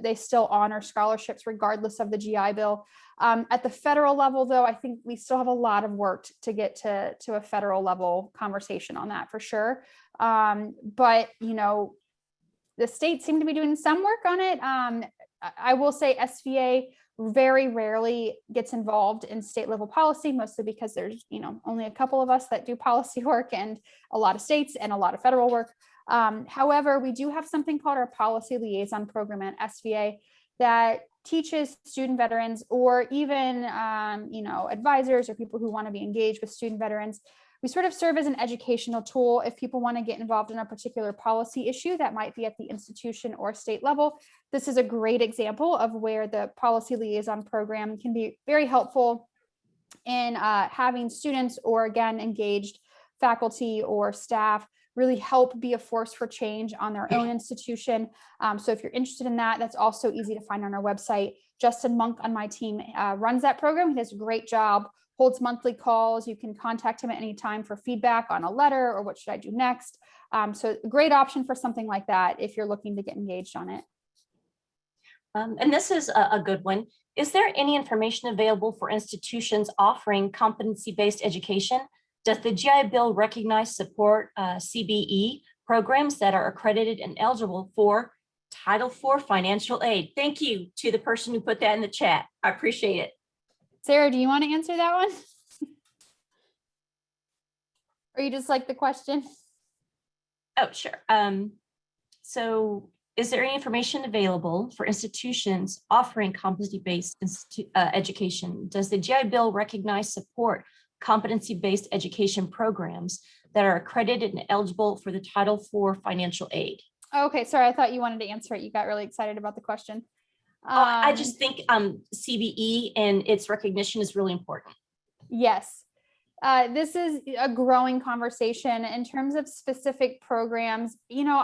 honor scholarships regardless of the GI Bill. At the federal level, though, I think we still have a lot of work to get to a federal level conversation on that for sure. But the states seem to be doing some work on it. I will say SVA very rarely gets involved in state level policy, mostly because there's only a couple of us that do policy work, and a lot of states and a lot of federal work. However, we do have something called our policy liaison program at SVA that teaches student veterans, or even advisors or people who want to be engaged with student veterans. We sort of serve as an educational tool if people want to get involved in a particular policy issue that might be at the institution or state level. This is a great example of where the policy liaison program can be very helpful in having students, or again, engaged faculty or staff, really help be a force for change on their own institution. So if you're interested in that, that's also easy to find on our website. Justin Monk on my team runs that program. He does a great job, holds monthly calls. You can contact him at any time for feedback on a letter or what should I do next. So a great option for something like that if you're looking to get engaged on it. And this is a good one. Is there any information available for institutions offering competency-based education? Does the GI Bill recognize support CBE programs that are accredited and eligible for Title IV financial aid? Thank you to the person who put that in the chat. I appreciate it. Sarah, do you want to answer that one? Or you just like the question? Oh, sure. So is there any information available for institutions offering competency-based education? Does the GI Bill recognize support competency-based education programs that are accredited and eligible for the Title IV financial aid? Okay, sorry, I thought you wanted to answer it. You got really excited about the question. I just think CBE and its recognition is really important. Yes. This is a growing conversation in terms of specific programs. You know,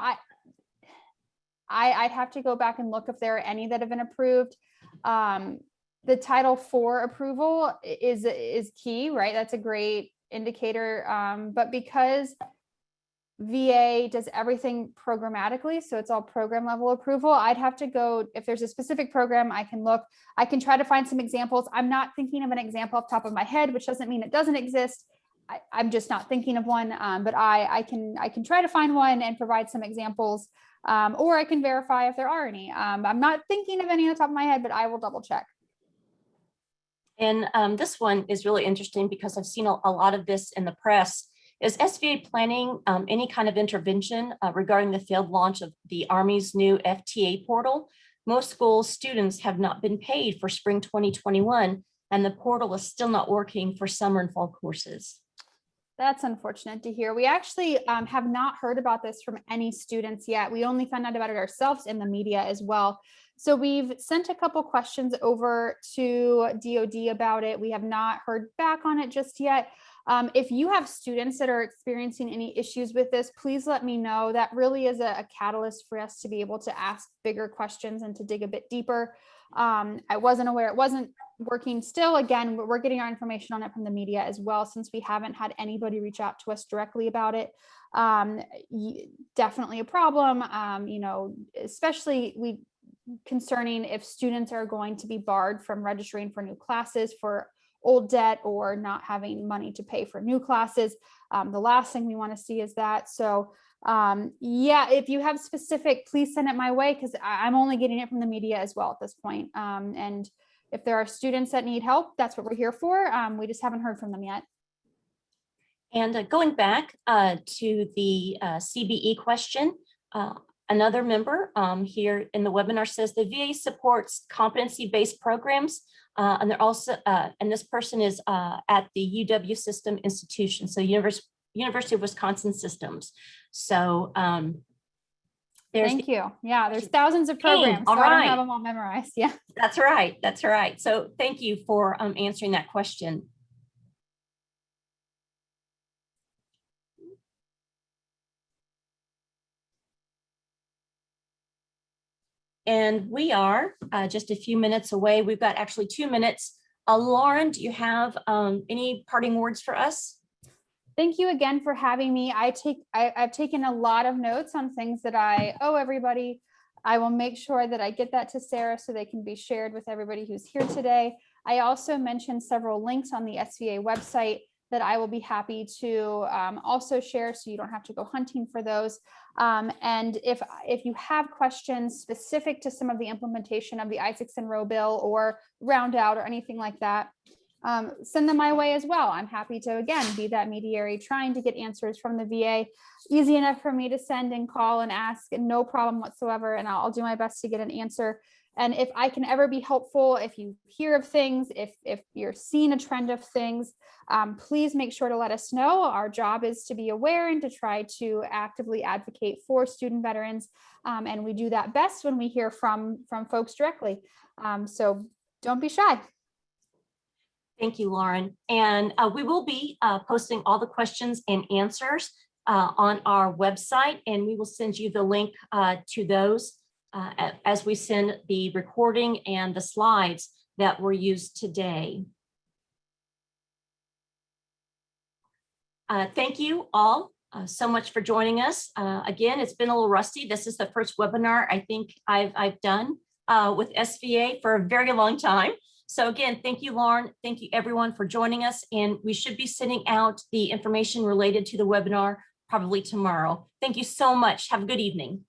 I'd have to go back and look if there are any that have been approved. The Title IV approval is key, right? That's a great indicator. But because VA does everything programmatically, so it's all program level approval, I'd have to go, if there's a specific program, I can look, I can try to find some examples. I'm not thinking of an example off the top of my head, which doesn't mean it doesn't exist. I'm just not thinking of one, but I can try to find one and provide some examples, or I can verify if there are any. I'm not thinking of any on the top of my head, but I will double check. And this one is really interesting because I've seen a lot of this in the press. Is SVA planning any kind of intervention regarding the failed launch of the Army's new FTA portal? Most school students have not been paid for spring 2021, and the portal is still not working for summer and fall courses. That's unfortunate to hear. We actually have not heard about this from any students yet. We only found out about it ourselves in the media as well. So we've sent a couple questions over to DoD about it. We have not heard back on it just yet. If you have students that are experiencing any issues with this, please let me know. That really is a catalyst for us to be able to ask bigger questions and to dig a bit deeper. I wasn't aware it wasn't working still. Again, we're getting our information on it from the media as well, since we haven't had anybody reach out to us directly about it. Definitely a problem, you know, especially concerning if students are going to be barred from registering for new classes for old debt or not having money to pay for new classes. The last thing we want to see is that. So yeah, if you have specific, please send it my way, because I'm only getting it from the media as well at this point. And if there are students that need help, that's what we're here for. We just haven't heard from them yet. And going back to the CBE question, another member here in the webinar says the VA supports competency-based programs, and they're also, and this person is at the UW System Institution, so University of Wisconsin Systems. So thank you. Yeah, there's thousands of programs, so I don't have them all memorized. Yeah, that's right. That's right. So thank you for answering that question. And we are just a few minutes away. We've got actually 2 minutes. Lauren, do you have any parting words for us? Thank you again for having me. I've taken a lot of notes on things that I owe everybody. I will make sure that I get that to Sarah so they can be shared with everybody who's here today. I also mentioned several links on the SVA website that I will be happy to also share, so you don't have to go hunting for those. And if you have questions specific to some of the implementation of the Isakson Roe bill or round out or anything like that, send them my way as well. I'm happy to, again, be that mediary trying to get answers from the VA. Easy enough for me to send and call and ask, no problem whatsoever. And I'll do my best to get an answer. And if I can ever be helpful, if you hear of things, if you're seeing a trend of things, please make sure to let us know. Our job is to be aware and to try to actively advocate for student veterans. And we do that best when we hear from folks directly. So don't be shy. Thank you, Lauren. And we will be posting all the questions and answers on our website, and we will send you the link to those as we send the recording and the slides that were used today. Thank you all so much for joining us. Again, it's been a little rusty. This is the first webinar I think I've done with SVA for a very long time. So again, thank you, Lauren. Thank you everyone for joining us. And we should be sending out the information related to the webinar probably tomorrow. Thank you so much. Have a good evening.